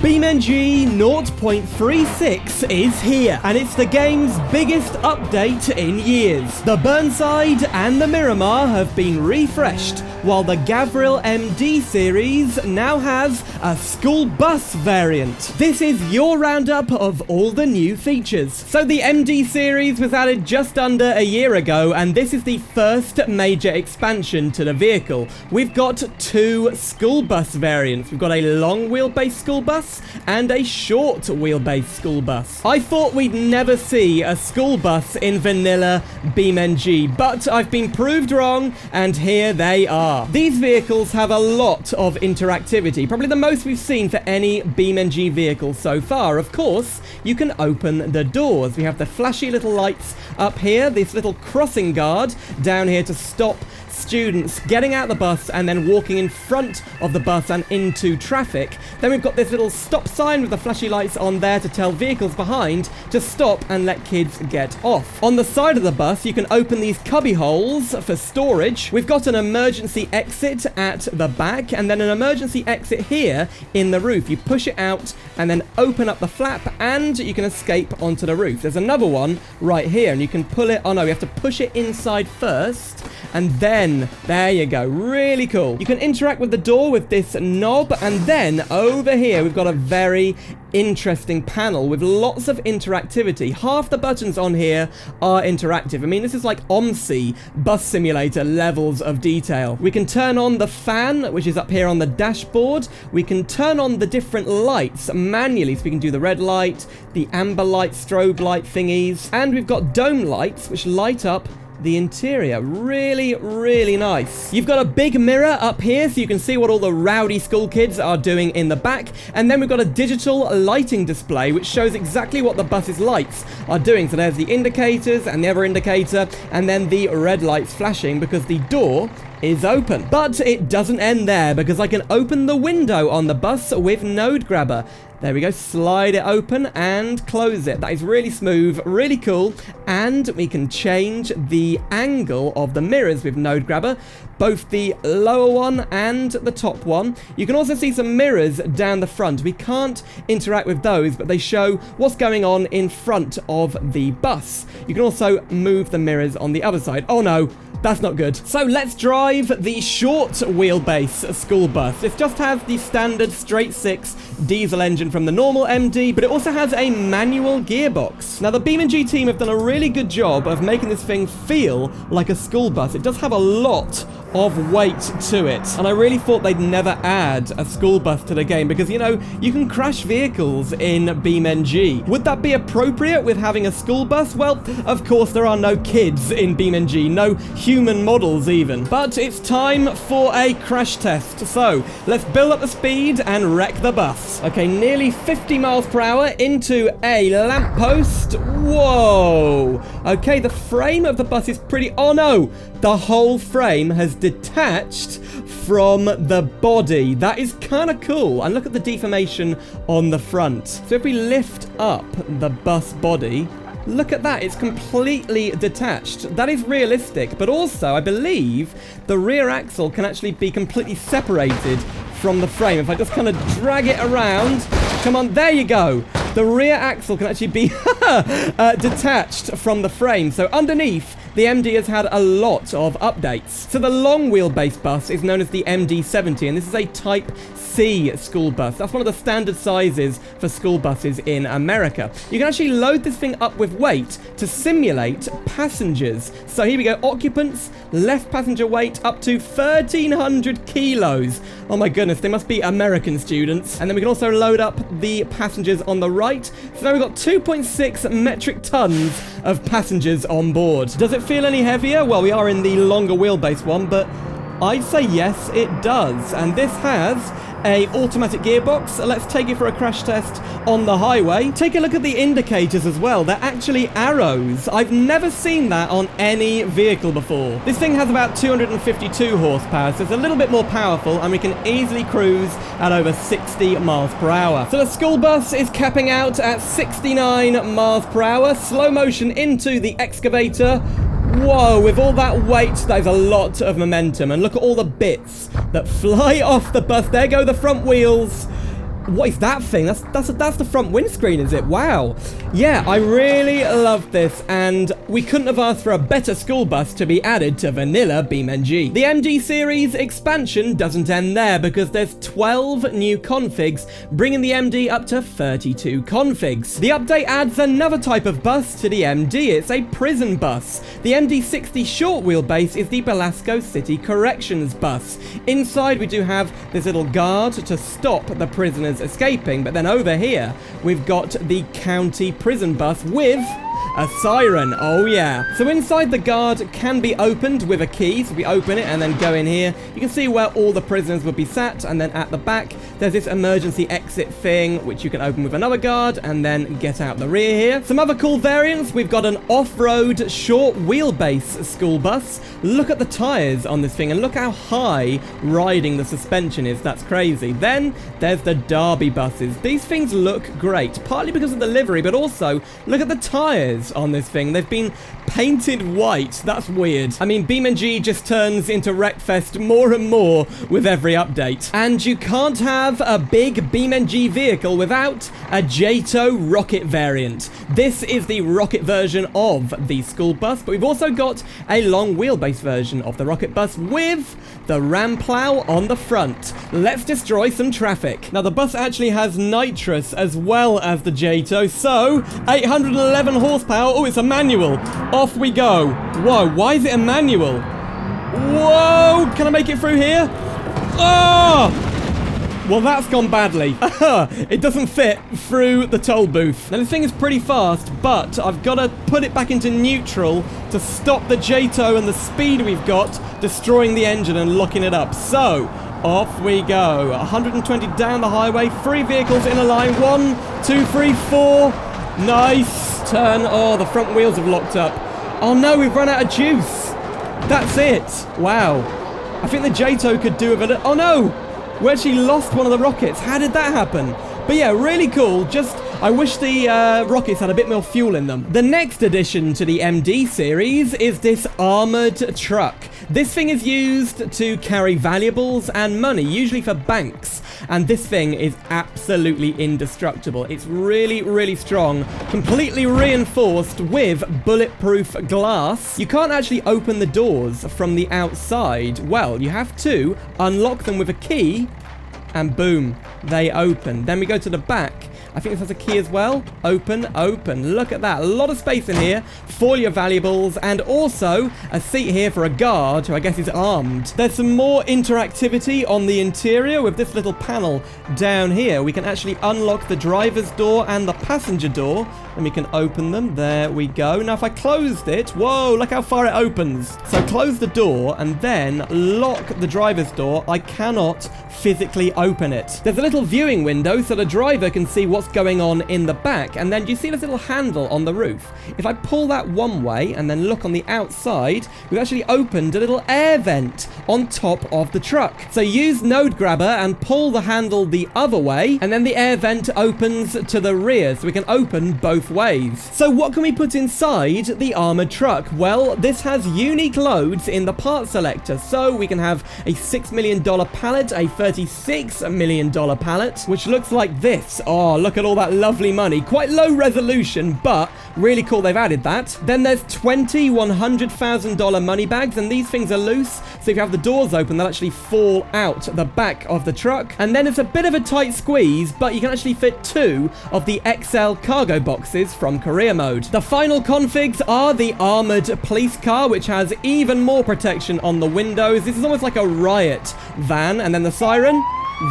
BeamNG 0.36 is here, and it's the game's biggest update in years. The Burnside and the Miramar have been refreshed, while the Gavril MD series now has a school bus variant. This is your roundup of all the new features. So the MD series was added just under a year ago, and this is the first major expansion to the vehicle. We've got two school bus variants. We've got a long wheelbase school bus and a short wheelbase school bus. I thought we'd never see a school bus in vanilla BeamNG, but I've been proved wrong, and here they are. These vehicles have a lot of interactivity, probably the most we've seen for any BeamNG vehicle so far. Of course, you can open the doors. We have the flashy little lights up here, this little crossing guard down here to stop students getting out the bus and then walking in front of the bus and into traffic. Then we've got this little stop sign with the flashy lights on there to tell vehicles behind to stop and let kids get off. On the side of the bus, you can open these cubby holes for storage. We've got an emergency exit at the back and then an emergency exit here in the roof. You push it out and then open up the flap and you can escape onto the roof. There's another one right here and you can pull it. Oh no, you have to push it inside first. And then, there you go, really cool. You can interact with the door with this knob, and then over here we've got a very interesting panel with lots of interactivity. Half the buttons on here are interactive. I mean, this is like OMSI bus simulator levels of detail. We can turn on the fan, which is up here on the dashboard. We can turn on the different lights manually, so we can do the red light, the amber light, strobe light thingies, and we've got dome lights, which light up the interior. Really, really nice. You've got a big mirror up here so you can see what all the rowdy school kids are doing in the back, and then we've got a digital lighting display which shows exactly what the bus's lights are doing. So there's the indicators and the other indicator, and then the red lights flashing because the door is open. But it doesn't end there, because I can open the window on the bus with Node Grabber. There we go, slide it open and close it. That is really smooth, really cool. And we can change the angle of the mirrors with Node Grabber, both the lower one and the top one. You can also see some mirrors down the front. We can't interact with those, but they show what's going on in front of the bus. You can also move the mirrors on the other side. Oh no, that's not good. So let's drive the short wheelbase school bus. This just has the standard straight six diesel engine from the normal MD, but it also has a manual gearbox. Now the BeamNG team have done a really good job of making this thing feel like a school bus. It does have a lot of weight to it, and I really thought they'd never add a school bus to the game because, you know, you can crash vehicles in BeamNG. Would that be appropriate with having a school bus? Well, of course there are no kids in BeamNG, no human models even. But it's time for a crash test, so let's build up the speed and wreck the bus. Okay, nearly 50 miles per hour into a lamppost. Whoa! Okay, the frame of the bus is pretty... Oh no! The whole frame has detached from the body. That is kind of cool. And look at the deformation on the front. So if we lift up the bus body, look at that. It's completely detached. That is realistic. But also, I believe the rear axle can actually be completely separated from the frame. If I just kind of drag it around, come on, there you go. The rear axle can actually be detached from the frame. So underneath, the MD has had a lot of updates. So the long wheelbase bus is known as the MD-70, and this is a Type C school bus. That's one of the standard sizes for school buses in America. You can actually load this thing up with weight to simulate passengers. So here we go, occupants, left passenger weight up to 1,300 kilos. Oh my goodness, they must be American students. And then we can also load up the passengers on the right. So now we've got 2.6 metric tons of passengers on board. Does it feel any heavier? Well, we are in the longer wheelbase one, but I'd say yes, it does. And this has a automatic gearbox. Let's take it for a crash test on the highway. Take a look at the indicators as well. They're actually arrows. I've never seen that on any vehicle before. This thing has about 252 horsepower, so it's a little bit more powerful, and we can easily cruise at over 60 miles per hour. So the school bus is capping out at 69 miles per hour. Slow motion into the excavator. Whoa, with all that weight, that is a lot of momentum. And look at all the bits that fly off the bus. There go the front wheels. What is that thing? That's the front windscreen, is it? Wow. Yeah, I really love this, and we couldn't have asked for a better school bus to be added to vanilla BeamNG. The MD series expansion doesn't end there, because there's 12 new configs, bringing the MD up to 32 configs. The update adds another type of bus to the MD. It's a prison bus. The MD-60 short wheelbase is the Belasco City Corrections bus. Inside we do have this little guard to stop the prisoners escaping, but then over here we've got the county prison bus with a siren. Oh yeah. So inside the guard can be opened with a key. So we open it and then go in here. You can see where all the prisoners would be sat, and then at the back there's this emergency exit thing which you can open with another guard and then get out the rear here. Some other cool variants. We've got an off-road short wheelbase school bus. Look at the tires on this thing and look how high riding the suspension is. That's crazy. Then there's the Derby buses. These things look great, partly because of the livery, but also look at the tires on this thing. They've been painted white. That's weird. I mean, BeamNG just turns into Wreckfest more and more with every update. And you can't have a big BeamNG vehicle without a JATO rocket variant. This is the rocket version of the school bus, but we've also got a long wheelbase version of the rocket bus with the ram plow on the front. Let's destroy some traffic. Now, the bus actually has nitrous as well as the JATO, so 811 horsepower. Oh, it's a manual. Off we go. Whoa, why is it a manual? Whoa, can I make it through here? Oh! Well, that's gone badly. It doesn't fit through the toll booth. Now, this thing is pretty fast, but I've got to put it back into neutral to stop the JATO and the speed we've got destroying the engine and locking it up. So, off we go. 120 down the highway, 3 vehicles in a line. 1, 2, 3, 4. Nice. Turn. Oh, the front wheels have locked up. Oh no, we've run out of juice. That's it. Wow. I think the JATO could do with it. Oh no! We actually lost one of the rockets. How did that happen? But yeah, really cool. Just, I wish the rockets had a bit more fuel in them. The next addition to the MD series is this armored truck. This thing is used to carry valuables and money, usually for banks. And this thing is absolutely indestructible. It's really, really strong, completely reinforced with bulletproof glass. You can't actually open the doors from the outside. Well, you have to unlock them with a key, and boom, they open. Then we go to the back. I think this has a key as well. Open, open. Look at that. A lot of space in here for your valuables, and also a seat here for a guard who I guess is armed. There's some more interactivity on the interior with this little panel down here. We can actually unlock the driver's door and the passenger door, and we can open them. There we go. Now, if I closed it, whoa, look how far it opens. So close the door and then lock the driver's door. I cannot physically open it. There's a little viewing window so the driver can see what's going on in the back, and then do you see this little handle on the roof? If I pull that one way and then look on the outside, we've actually opened a little air vent on top of the truck. So use node grabber and pull the handle the other way, and then the air vent opens to the rear, so we can open both ways. So what can we put inside the armored truck? Well, this has unique loads in the part selector, so we can have a $6 million pallet, a $36 million pallet, which looks like this. Oh, look at all that lovely money. Quite low resolution, but really cool they've added that. Then there's 20 $100,000 money bags, and these things are loose, so if you have the doors open, they'll actually fall out the back of the truck. And then it's a bit of a tight squeeze, but you can actually fit 2 of the XL cargo boxes from career mode. The final configs are the armored police car, which has even more protection on the windows. This is almost like a riot van, and then the siren.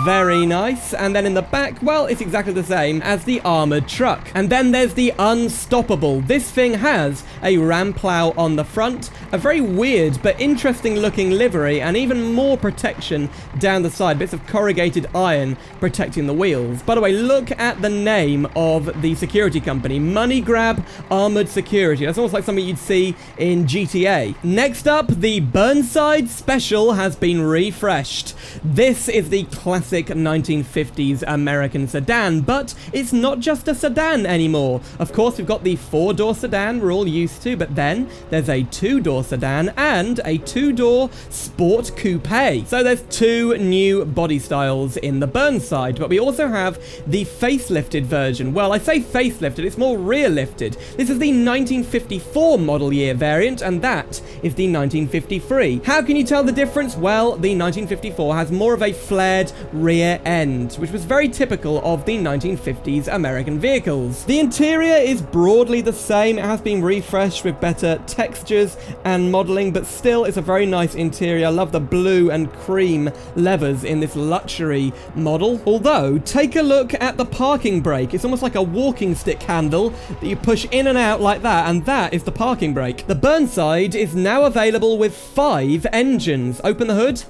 Very nice. And then in the back, well, it's exactly the same as the armored truck. And then there's the Unstoppable. This thing has a ram plow on the front, a very weird but interesting looking livery, and even more protection down the side. Bits of corrugated iron protecting the wheels. By the way, look at the name of the security company. Money Grab Armored Security. That's almost like something you'd see in GTA. Next up, the Burnside Special has been refreshed. This is the classic classic 1950s American sedan, but it's not just a sedan anymore. Of course, we've got the 4-door sedan we're all used to, but then there's a 2-door sedan and a 2-door sport coupe. So there's 2 new body styles in the Burnside, but we also have the facelifted version. Well, I say facelifted, it's more rear lifted. This is the 1954 model year variant, and that is the 1953. How can you tell the difference? Well, the 1954 has more of a flared rear end, which was very typical of the 1950s American vehicles. The interior is broadly the same. It has been refreshed with better textures and modeling, but still it's a very nice interior. I love the blue and cream levers in this luxury model. Although, take a look at the parking brake. It's almost like a walking stick handle that you push in and out like that, and that is the parking brake. The Burnside is now available with 5 engines. Open the hood.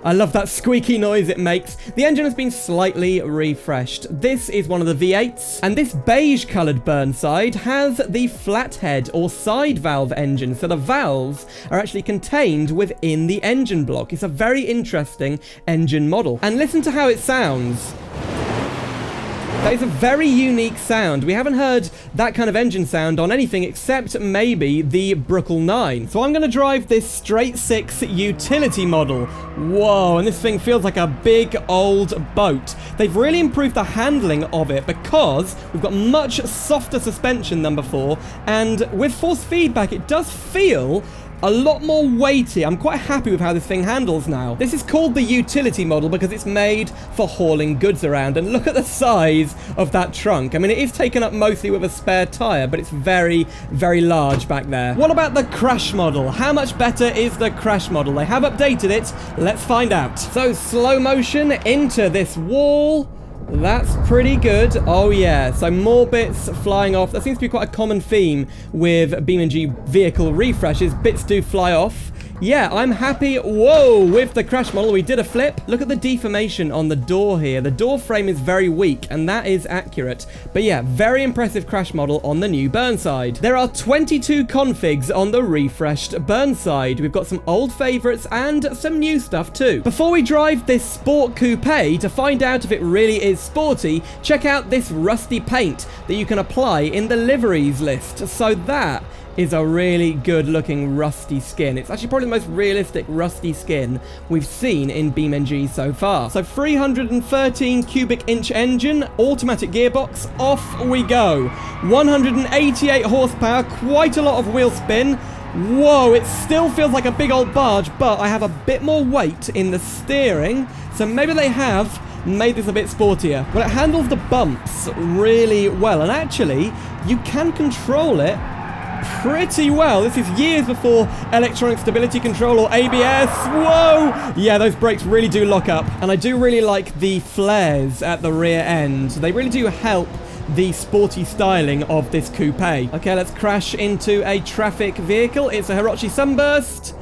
I love that squeaky noise it makes. The engine has been slightly refreshed. This is one of the V8s, and this beige-coloured Burnside has the flathead or side valve engine, so the valves are actually contained within the engine block. It's a very interesting engine model. And listen to how it sounds. That is a very unique sound. We haven't heard that kind of engine sound on anything except maybe the Brookle 9. So I'm going to drive this straight 6 utility model. Whoa, and this thing feels like a big old boat. They've really improved the handling of it because we've got much softer suspension than before, and with force feedback it does feel a lot more weighty. I'm quite happy with how this thing handles now. This is called the utility model because it's made for hauling goods around. And look at the size of that trunk. I mean, it is taken up mostly with a spare tire, but it's very, very large back there. What about the crash model? How much better is the crash model? They have updated it. Let's find out. So, slow motion into this wall. That's pretty good. Oh yeah, so more bits flying off. That seems to be quite a common theme with BeamNG vehicle refreshes. Bits do fly off. Yeah, I'm happy. Whoa, with the crash model, we did a flip. Look at the deformation on the door here. The door frame is very weak, and that is accurate. But yeah, very impressive crash model on the new Burnside. There are 22 configs on the refreshed Burnside. We've got some old favorites and some new stuff too. Before we drive this sport coupe, to find out if it really is sporty, check out this rusty paint that you can apply in the liveries list. So that is a really good looking rusty skin. It's actually probably the most realistic rusty skin we've seen in BeamNG so far. So 313 cubic inch engine, automatic gearbox, off we go. 188 horsepower, quite a lot of wheel spin. Whoa, it still feels like a big old barge, but I have a bit more weight in the steering, so maybe they have made this a bit sportier. Well, it handles the bumps really well, and actually, you can control it pretty well. This is years before electronic stability control or ABS. Whoa! Yeah, those brakes really do lock up. And I do really like the flares at the rear end. They really do help the sporty styling of this coupe. Okay, let's crash into a traffic vehicle. It's a Hirochi Sunburst.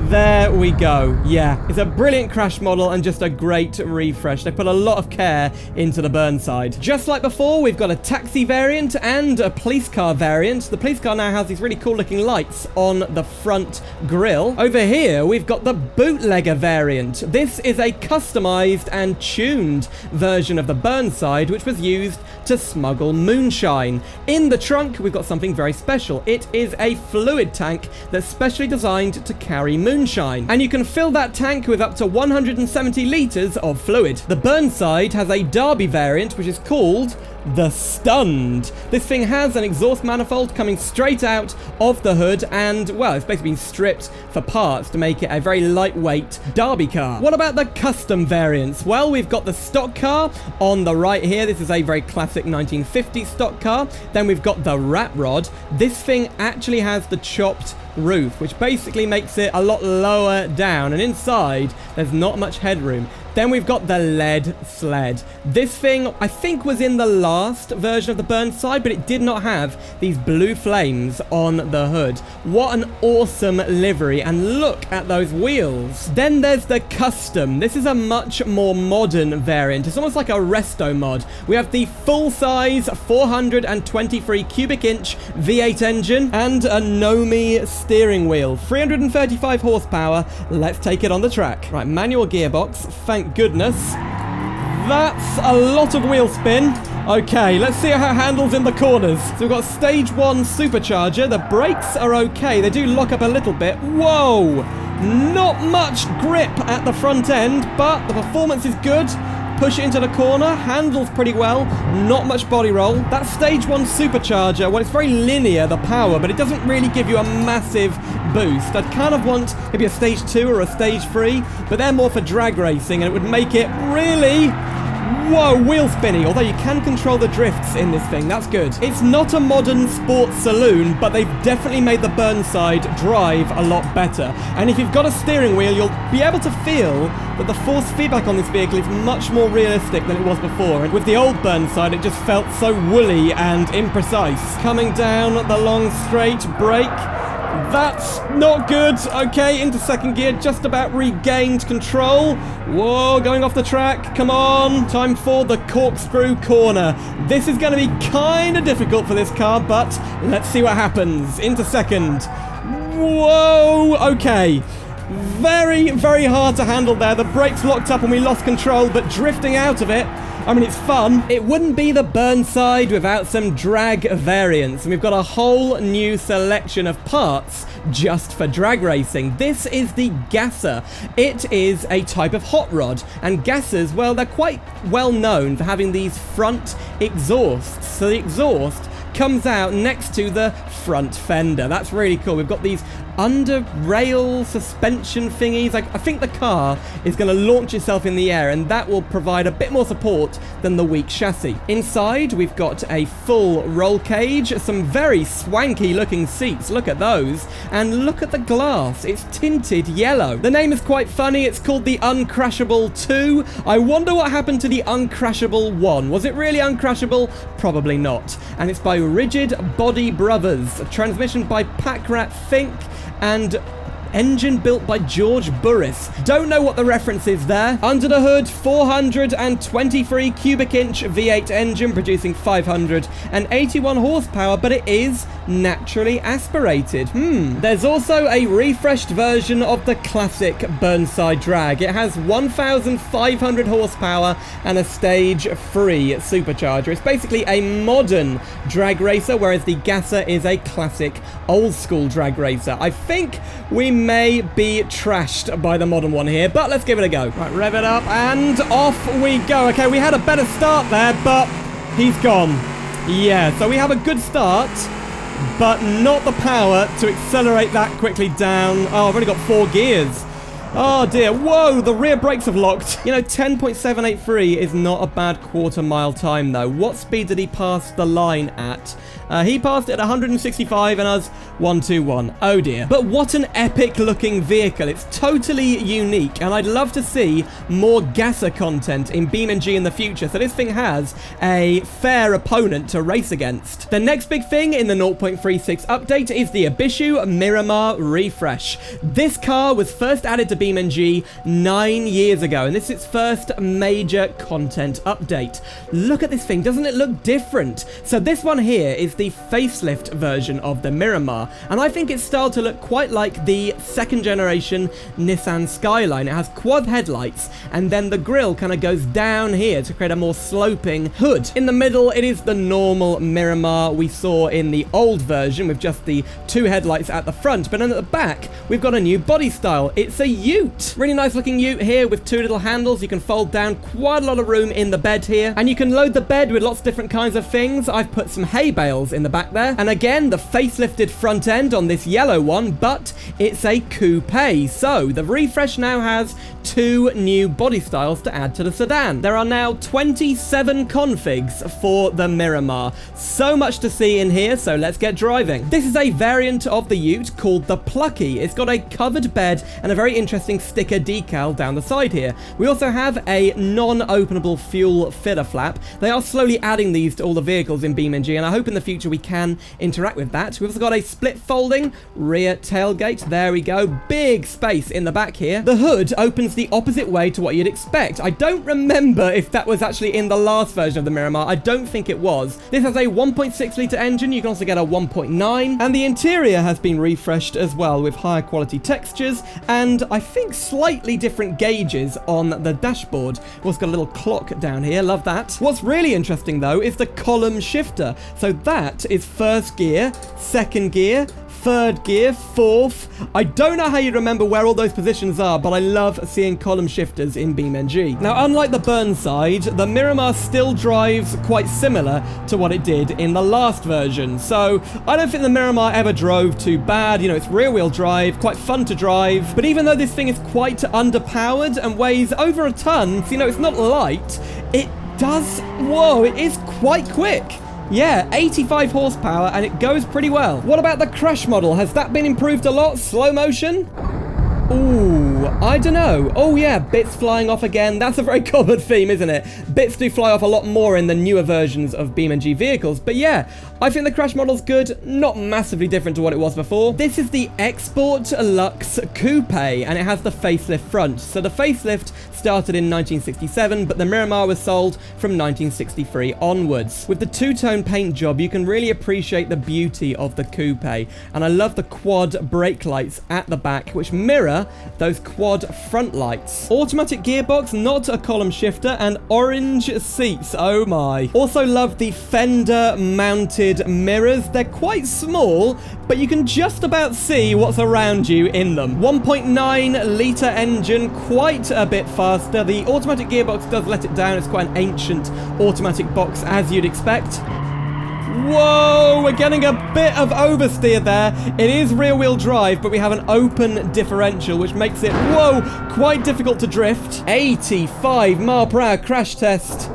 There we go. Yeah, it's a brilliant crash model and just a great refresh. They put a lot of care into the Burnside. Just like before, we've got a taxi variant and a police car variant. The police car now has these really cool looking lights on the front grille. Over here, we've got the bootlegger variant. This is a customized and tuned version of the Burnside, which was used to smuggle moonshine. In the trunk, we've got something very special. It is a fluid tank that's specially designed to carry moonshine, and you can fill that tank with up to 170 litres of fluid. The Burnside has a Derby variant, which is called the Stunned. This thing has an exhaust manifold coming straight out of the hood, and, well, it's basically been stripped for parts to make it a very lightweight Derby car. What about the custom variants? Well, we've got the stock car on the right here. This is a very classic 1950 stock car. Then we've got the Rat Rod. This thing actually has the chopped roof, which basically makes it a lot lower down, and inside there's not much headroom. Then we've got the lead sled. This thing, I think, was in the last version of the Burnside, but it did not have these blue flames on the hood. What an awesome livery, and look at those wheels. Then there's the custom. This is a much more modern variant. It's almost like a resto mod. We have the full-size 423 cubic inch V8 engine and a Nomi steering wheel. 335 horsepower. Let's take it on the track. Right, manual gearbox. Thank thank goodness. That's a lot of wheel spin. Okay, let's see how it handles in the corners. So we've got stage 1 supercharger. The brakes are okay. They do lock up a little bit. Whoa! Not much grip at the front end, but the performance is good. Push it into the corner, handles pretty well, not much body roll. That stage 1 supercharger, well, it's very linear, the power, but it doesn't really give you a massive boost. I'd kind of want maybe a stage 2 or a stage 3, but they're more for drag racing, and it would make it really... Whoa, wheel spinny, although you can control the drifts in this thing, that's good. It's not a modern sports saloon, but they've definitely made the Burnside drive a lot better. And if you've got a steering wheel, you'll be able to feel that the force feedback on this vehicle is much more realistic than it was before. And with the old Burnside, it just felt so woolly and imprecise. Coming down the long straight, brake. That's not good. Okay, into second gear, just about regained control. Whoa, going off the track. Come on. Time for the corkscrew corner. This is going to be kind of difficult for this car, but let's see what happens. Into second. Whoa, okay. Very, very hard to handle there. The brakes locked up and we lost control, but drifting out of it, I mean, it's fun. It wouldn't be the Burnside without some drag variants. And we've got a whole new selection of parts just for drag racing. This is the gasser. It is a type of hot rod. And gassers, well, they're quite well known for having these front exhausts. So the exhaust comes out next to the front fender. That's really cool. We've got these under rail suspension thingies. I think the car is going to launch itself in the air, and that will provide a bit more support than the weak chassis. Inside, we've got a full roll cage, some very swanky looking seats. Look at those. And look at the glass. It's tinted yellow. The name is quite funny. It's called the Uncrashable 2. I wonder what happened to the Uncrashable 1. Was it really uncrashable? Probably not. And it's by Rigid Body Brothers. A transmission by Packrat Fink, and engine built by George Burris. Don't know what the reference is there. Under the hood, 423 cubic inch V8 engine producing 581 horsepower, but it is naturally aspirated. There's also a refreshed version of the classic Burnside drag. It has 1,500 horsepower and a stage 3 supercharger. It's basically a modern drag racer, whereas the gasser is a classic old school drag racer. I think we may be trashed by the modern one here, but let's give it a go. Right, rev it up and off we go. Okay, we had a better start there, but he's gone. Yeah, so we have a good start, but not the power to accelerate that quickly down. Oh, I've only got 4 gears. Oh dear, whoa, the rear brakes have locked. You know, 10.783 is not a bad quarter-mile time, though. What speed did he pass the line at? He passed it at 165 and us 121. Oh dear. But what an epic-looking vehicle. It's totally unique, and I'd love to see more gasser content in BeamNG in the future, so this thing has a fair opponent to race against. The next big thing in the 0.36 update is the Ibishu Miramar refresh. This car was first added to BeamNG 9 years ago, and this is its first major content update. Look at this thing, doesn't it look different? So this one here is the facelift version of the Miramar, and I think it's styled to look quite like the second generation Nissan Skyline. It has quad headlights, and then the grille kind of goes down here to create a more sloping hood. In the middle, it is the normal Miramar we saw in the old version with just the 2 headlights at the front, but then at the back, we've got a new body style. It's a ute. Really nice looking ute here with 2 little handles. You can fold down quite a lot of room in the bed here, and you can load the bed with lots of different kinds of things. I've put some hay bales in the back there, and again, the facelifted front end on this yellow one, but it's a coupe. So the refresh now has 2 new body styles to add to the sedan. There are now 27 configs for the Miramar. So much to see in here, so let's get driving. This is a variant of the ute called the Plucky. It's got a covered bed and a very interesting sticker decal down the side here. We also have a non-openable fuel filler flap. They are slowly adding these to all the vehicles in BeamNG, and I hope in the future we can interact with that. We've also got a split folding rear tailgate. There we go. Big space in the back here. The hood opens the opposite way to what you'd expect. I don't remember if that was actually in the last version of the Miramar. I don't think it was. This has a 1.6 litre engine. You can also get a 1.9, and the interior has been refreshed as well with higher quality textures, and I think, slightly different gauges on the dashboard. Also got a little clock down here. Love that. What's really interesting, though, is the column shifter. So that is first gear, second gear, third gear, fourth. I don't know how you remember where all those positions are, but I love seeing column shifters in BeamNG. Now, unlike the Burnside, the Miramar still drives quite similar to what it did in the last version. So I don't think the Miramar ever drove too bad. You know, it's rear-wheel drive, quite fun to drive. But even though this thing is quite underpowered and weighs over a ton, so, you know, it's not light, it does, whoa, it is quite quick. Yeah, 85 horsepower, and it goes pretty well. What about the crash model? Has that been improved a lot? Slow motion? Ooh, I don't know. Oh yeah, bits flying off again. That's a very common theme, isn't it? Bits do fly off a lot more in the newer versions of BeamNG vehicles. But yeah, I think the crash model's good. Not massively different to what it was before. This is the Export Lux Coupe, and it has the facelift front. So the facelift started in 1967, but the Miramar was sold from 1963 onwards. With the two-tone paint job, you can really appreciate the beauty of the coupe. And I love the quad brake lights at the back, which mirror those quad front lights. Automatic gearbox, not a column shifter, and orange seats. Oh my. Also love the fender mounted mirrors. They're quite small, but you can just about see what's around you in them. 1.9 litre engine, quite a bit faster. The automatic gearbox does let it down. It's quite an ancient automatic box, as you'd expect. Whoa, we're getting a bit of oversteer there. It is rear-wheel drive, but we have an open differential, which makes it, whoa, quite difficult to drift. 85 miles per hour crash test.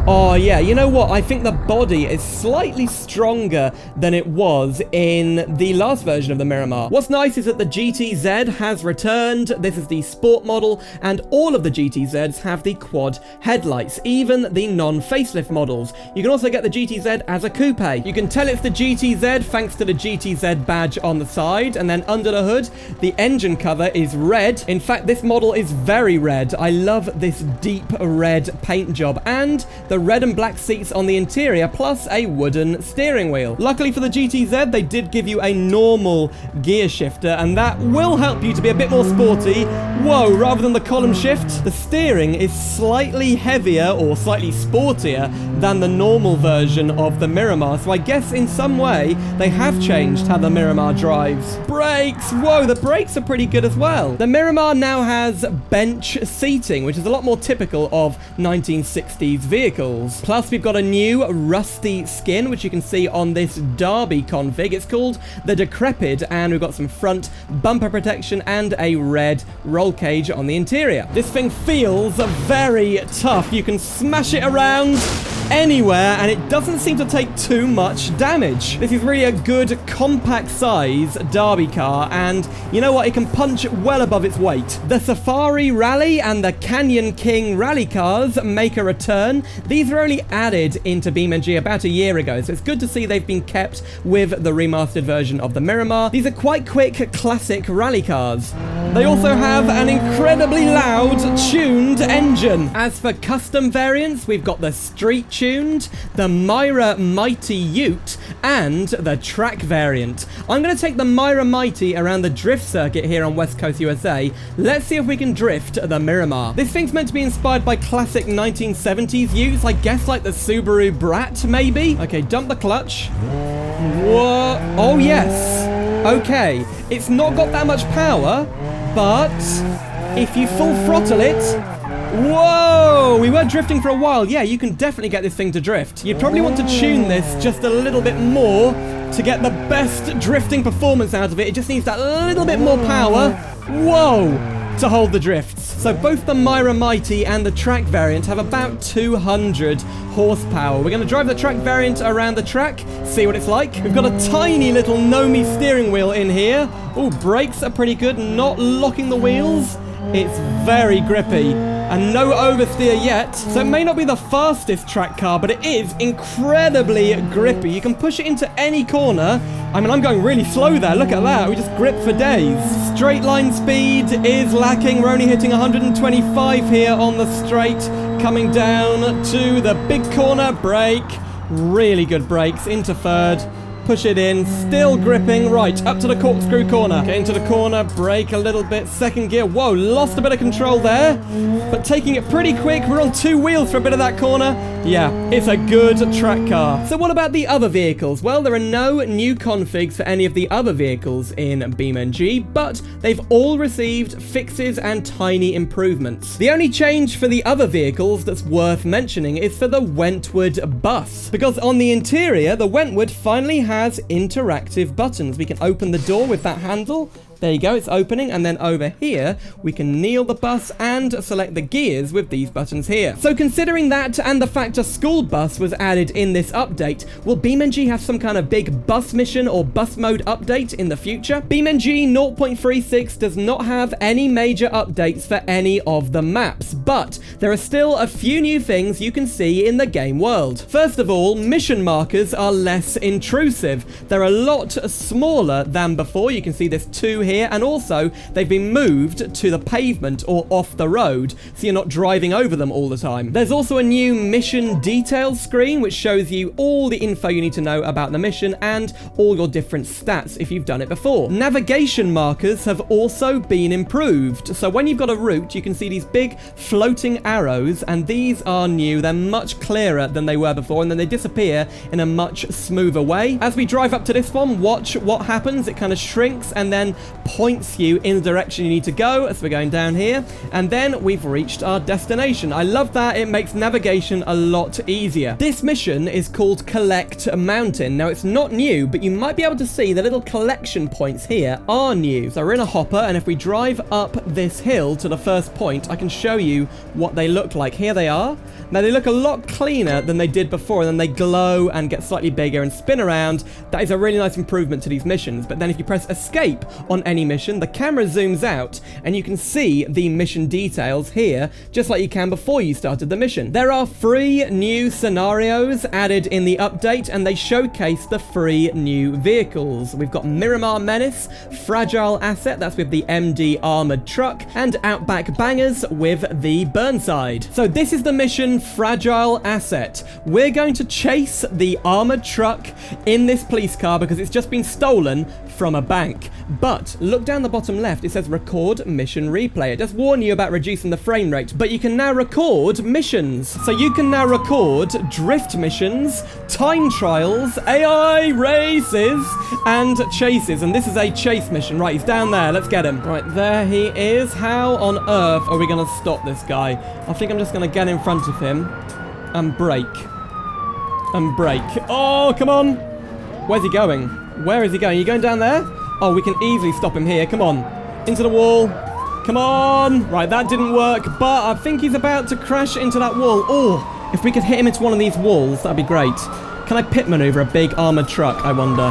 Oh, yeah, you know what? I think the body is slightly stronger than it was in the last version of the Miramar. What's nice is that the GTZ has returned. This is the sport model, and all of the GTZs have the quad headlights, even the non-facelift models. You can also get the GTZ as a coupe. You can tell it's the GTZ thanks to the GTZ badge on the side, and then under the hood, the engine cover is red. In fact, this model is very red. I love this deep red paint job, and the red and black seats on the interior, plus a wooden steering wheel. Luckily for the GTZ, they did give you a normal gear shifter, and that will help you to be a bit more sporty. Whoa, rather than the column shift, the steering is slightly heavier or slightly sportier than the normal version of the Miramar, so I guess in some way they have changed how the Miramar drives. Brakes! Whoa, the brakes are pretty good as well. The Miramar now has bench seating, which is a lot more typical of 1960s vehicles. Plus, we've got a new rusty skin, which you can see on this Derby config. It's called the Decrepit, and we've got some front bumper protection and a red roll cage on the interior. This thing feels very tough. You can smash it around anywhere, and it doesn't seem to take too much damage. This is really a good compact size Derby car, and you know what? It can punch well above its weight. The Safari Rally and the Canyon King rally cars make a return. These were only added into BeamNG about a year ago, so it's good to see they've been kept with the remastered version of the Miramar. These are quite quick, classic rally cars. They also have an incredibly loud, tuned engine. As for custom variants, we've got the street tuned, the Myra Mighty Ute, and the track variant. I'm going to take the Myra Mighty around the drift circuit here on West Coast USA. Let's see if we can drift the Miramar. This thing's meant to be inspired by classic 1970s utes, I guess like the Subaru Brat, maybe? Okay, dump the clutch. Whoa. Oh, yes. Okay, it's not got that much power, but if you full throttle it... Whoa! We were drifting for a while. Yeah, you can definitely get this thing to drift. You'd probably want to tune this just a little bit more to get the best drifting performance out of it. It just needs that little bit more power. Whoa! To hold the drifts. So both the Myra Mighty and the track variant have about 200 horsepower. We're going to drive the track variant around the track, see what it's like. We've got a tiny little Nomi steering wheel in here. Oh, brakes are pretty good, not locking the wheels. It's very grippy and no oversteer yet. So it may not be the fastest track car, but it is incredibly grippy. You can push it into any corner. I mean, I'm going really slow there. Look at that. We just grip for days. Straight line speed is lacking. We're only hitting 125 here on the straight. Coming down to the big corner. Brake. Really good brakes into third. push it in, still gripping. Right, up to the corkscrew corner. Get into the corner, brake a little bit, second gear. Whoa, lost a bit of control there, but taking it pretty quick. We're on 2 wheels for a bit of that corner. Yeah, it's a good track car. So what about the other vehicles? Well, there are no new configs for any of the other vehicles in BeamNG, but they've all received fixes and tiny improvements. The only change for the other vehicles that's worth mentioning is for the Wentworth bus, because on the interior, the Wentworth finally has interactive buttons. We can open the door with that handle. There you go, it's opening, and then over here, we can kneel the bus and select the gears with these buttons here. So considering that and the fact a school bus was added in this update, will BeamNG have some kind of big bus mission or bus mode update in the future? BeamNG 0.36 does not have any major updates for any of the maps, but there are still a few new things you can see in the game world. First of all, mission markers are less intrusive. They're a lot smaller than before. You can see there's 2 here, and also they've been moved to the pavement or off the road, so you're not driving over them all the time. There's also a new mission details screen which shows you all the info you need to know about the mission and all your different stats if you've done it before. Navigation markers have also been improved, so when you've got a route you can see these big floating arrows, and these are new. They're much clearer than they were before, and then they disappear in a much smoother way. As we drive up to this one, watch what happens. It kind of shrinks and then points you in the direction you need to go. So we're going down here, and then we've reached our destination. I love that. It makes navigation a lot easier. This mission is called Collect a Mountain. Now, it's not new, but you might be able to see the little collection points here are new. So we're in a hopper, and if we drive up this hill to the first point, I can show you what they look like. Here they are. Now, they look a lot cleaner than they did before, and then they glow and get slightly bigger and spin around. That is a really nice improvement to these missions. But then if you press escape on any mission, the camera zooms out and you can see the mission details here, just like you can before you started the mission. There are 3 new scenarios added in the update, and they showcase the 3 new vehicles. We've got Miramar Menace, Fragile Asset, that's with the MD armored truck, and Outback Bangers with the Burnside. So this is the mission Fragile Asset. We're going to chase the armored truck in this police car because it's just been stolen from a bank. But look down the bottom left, it says record mission replay. It does warn you about reducing the frame rate, but you can now record missions. So you can now record drift missions, time trials, AI races, and chases. And this is a chase mission. Right, he's down there. Let's get him. Right, there he is. How on earth are we going to stop this guy? I think I'm just going to get in front of him and brake. And brake. Oh, come on. Where's he going? Where is he going? Are you going down there? Oh, we can easily stop him here. Come on. Into the wall. Come on. Right, that didn't work, but I think he's about to crash into that wall. Oh, if we could hit him into one of these walls, that'd be great. Can I pit maneuver a big armored truck, I wonder?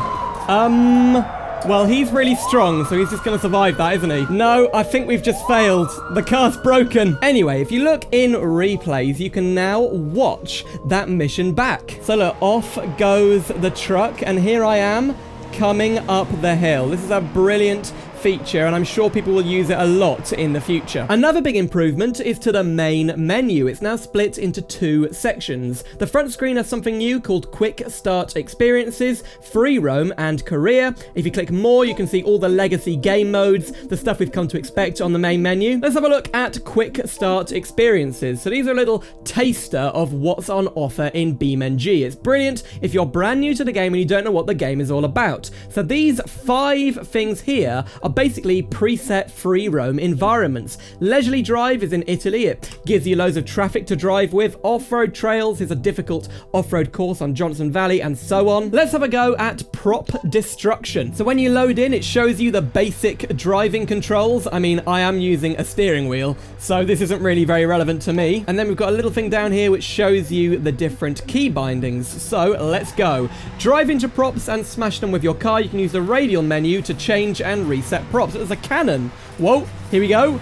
Well, he's really strong, so he's just going to survive that, isn't he? No, I think we've just failed. The car's broken. Anyway, if you look in replays, you can now watch that mission back. So look, off goes the truck, and here I am coming up the hill. This is a brilliant feature, and I'm sure people will use it a lot in the future. Another big improvement is to the main menu. It's now split into 2 sections. The front screen has something new called Quick Start Experiences, Free Roam, and Career. If you click more, you can see all the legacy game modes, the stuff we've come to expect on the main menu. Let's have a look at Quick Start Experiences. So these are a little taster of what's on offer in BeamNG. It's brilliant if you're brand new to the game and you don't know what the game is all about. So these 5 things here are basically preset free roam environments. Leisurely Drive is in Italy. It gives you loads of traffic to drive with. Off-road Trails is a difficult off-road course on Johnson Valley, and so on. Let's have a go at Prop Destruction. So when you load in, it shows you the basic driving controls. I mean, I am using a steering wheel, so this isn't really very relevant to me. And then we've got a little thing down here which shows you the different key bindings. So let's go. Drive into props and smash them with your car. You can use the radial menu to change and reset props. There's a cannon. Whoa, here we go.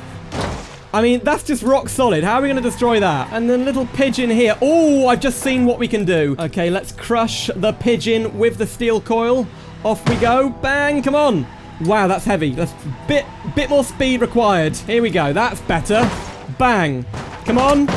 I mean, that's just rock solid. How are we going to destroy that? And then little pigeon here. Oh, I've just seen what we can do. Okay, let's crush the pigeon with the steel coil. Off we go. Bang, come on. Wow, that's heavy. That's bit more speed required. Here we go. That's better. Bang. Come on.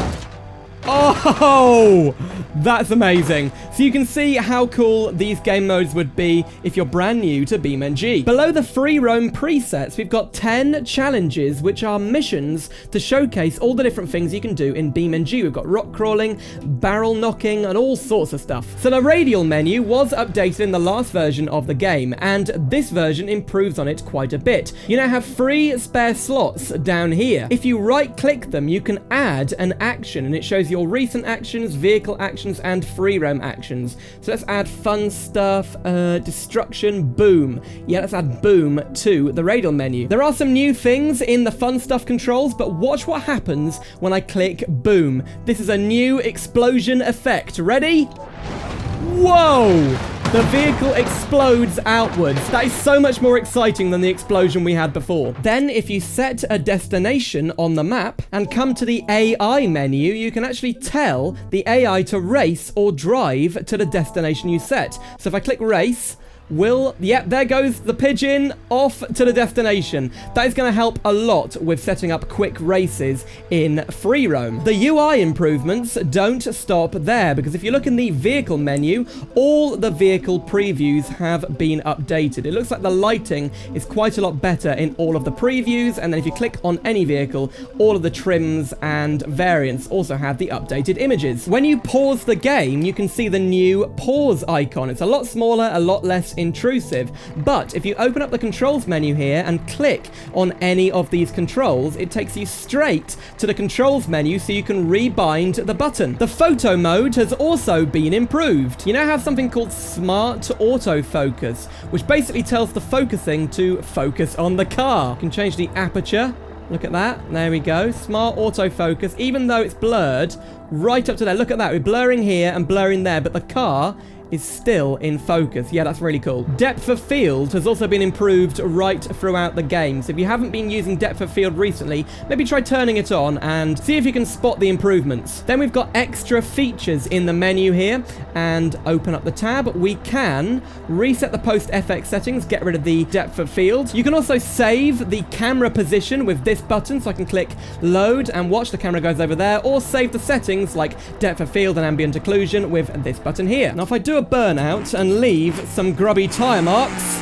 Oh, that's amazing. So you can see how cool these game modes would be if you're brand new to BeamNG. Below the free roam presets, we've got 10 challenges, which are missions to showcase all the different things you can do in BeamNG. We've got rock crawling, barrel knocking, and all sorts of stuff. So the radial menu was updated in the last version of the game, and this version improves on it quite a bit. You now have 3 spare slots down here. If you right-click them, you can add an action, and it shows your recent actions, vehicle actions, and free roam actions. So let's add fun stuff, destruction, boom. Yeah, let's add boom to the radial menu. There are some new things in the fun stuff controls, but watch what happens when I click boom. This is a new explosion effect. Ready? Whoa! The vehicle explodes outwards. That is so much more exciting than the explosion we had before. Then, if you set a destination on the map and come to the AI menu, you can actually tell the AI to race or drive to the destination you set. So if I click race, yep, there goes the pigeon off to the destination. That is going to help a lot with setting up quick races in free roam. The UI improvements don't stop there, because if you look in the vehicle menu, all the vehicle previews have been updated. It looks like the lighting is quite a lot better in all of the previews, and then if you click on any vehicle, all of the trims and variants also have the updated images. When you pause the game, you can see the new pause icon. It's a lot smaller, a lot less intrusive, but if you open up the controls menu here and click on any of these controls, it takes you straight to the controls menu so you can rebind the button. The photo mode has also been improved. You now have something called smart autofocus, which basically tells the focusing to focus on the car. You can change the aperture. Look at that. There we go. Smart autofocus, even though it's blurred right up to there. Look at that. We're blurring here and blurring there, but the car is still in focus. Yeah, that's really cool. Depth of field has also been improved right throughout the game. So if you haven't been using depth of field recently, maybe try turning it on and see if you can spot the improvements. Then we've got extra features in the menu here, and open up the tab. We can reset the post FX settings, get rid of the depth of field. You can also save the camera position with this button, so I can click load and watch the camera goes over there, or save the settings like depth of field and ambient occlusion with this button here. Now if I do a burnout and leave some grubby tire marks,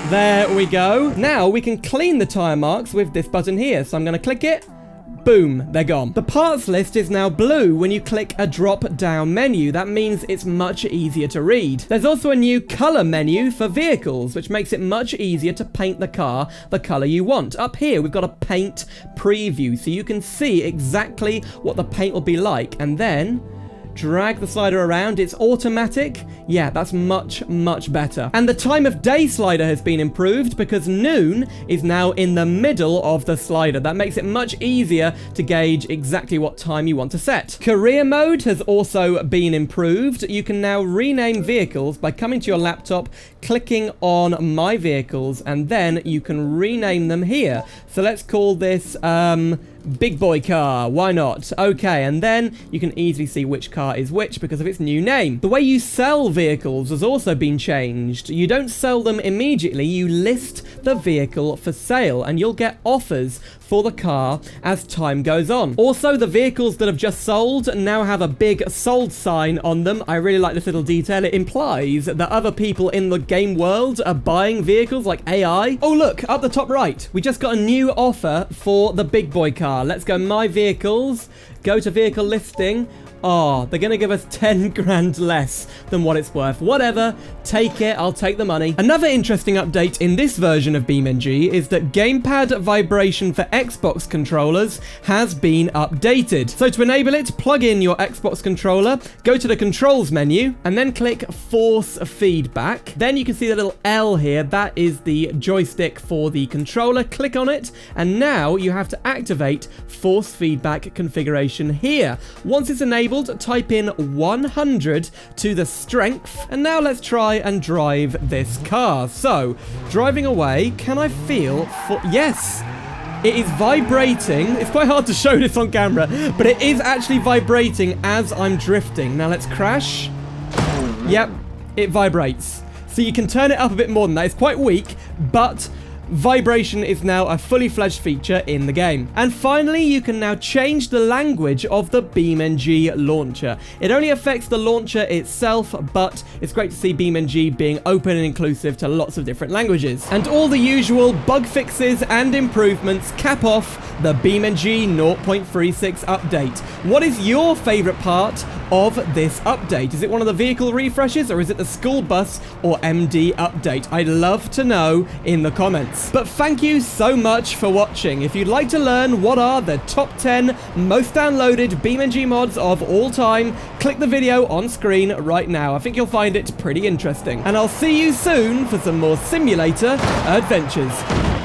there we go. Now we can clean the tire marks with this button here. So I'm going to click it. Boom, they're gone. The parts list is now blue when you click a drop-down menu. That means it's much easier to read. There's also a new color menu for vehicles, which makes it much easier to paint the car the color you want. Up here, we've got a paint preview, so you can see exactly what the paint will be like, and then drag the slider around. It's automatic. Yeah, that's much, much better. And the time of day slider has been improved because noon is now in the middle of the slider. That makes it much easier to gauge exactly what time you want to set. Career mode has also been improved. You can now rename vehicles by coming to your laptop, clicking on My Vehicles, and then you can rename them here. So let's call this, Big Boy Car, why not? Okay, and then you can easily see which car is which because of its new name. The way you sell vehicles has also been changed. You don't sell them immediately, you list the vehicle for sale, and you'll get offers for the car as time goes on. Also, the vehicles that have just sold now have a big sold sign on them. I really like this little detail. It implies that other people in the game world are buying vehicles like AI. Oh look, up the top right, we just got a new offer for the Big Boy Car. Let's go My Vehicles, go to vehicle listing. Oh, they're going to give us 10 grand less than what it's worth. Whatever, take it, I'll take the money. Another interesting update in this version of BeamNG is that gamepad vibration for Xbox controllers has been updated. So to enable it, plug in your Xbox controller, go to the controls menu, and then click force feedback. Then you can see the little L here, that is the joystick for the controller. Click on it, and now you have to activate force feedback configuration here. Once it's enabled, type in 100 to the strength, and now let's try and drive this car. So, driving away, can I feel yes, it is vibrating. It's quite hard to show this on camera, but it is actually vibrating as I'm drifting. Now let's crash. Yep, it vibrates. So you can turn it up a bit more than that. It's quite weak, but Vibration is now a fully fledged feature in the game. And finally, you can now change the language of the BeamNG launcher. It only affects the launcher itself, but it's great to see BeamNG being open and inclusive to lots of different languages. And all the usual bug fixes and improvements cap off the BeamNG 0.36 update. What is your favorite part of this update? Is it one of the vehicle refreshes, or is it the school bus or MD update? I'd love to know in the comments. But thank you so much for watching. If you'd like to learn what are the top 10 most downloaded BeamNG mods of all time, click the video on screen right now. I think you'll find it pretty interesting. And I'll see you soon for some more simulator adventures.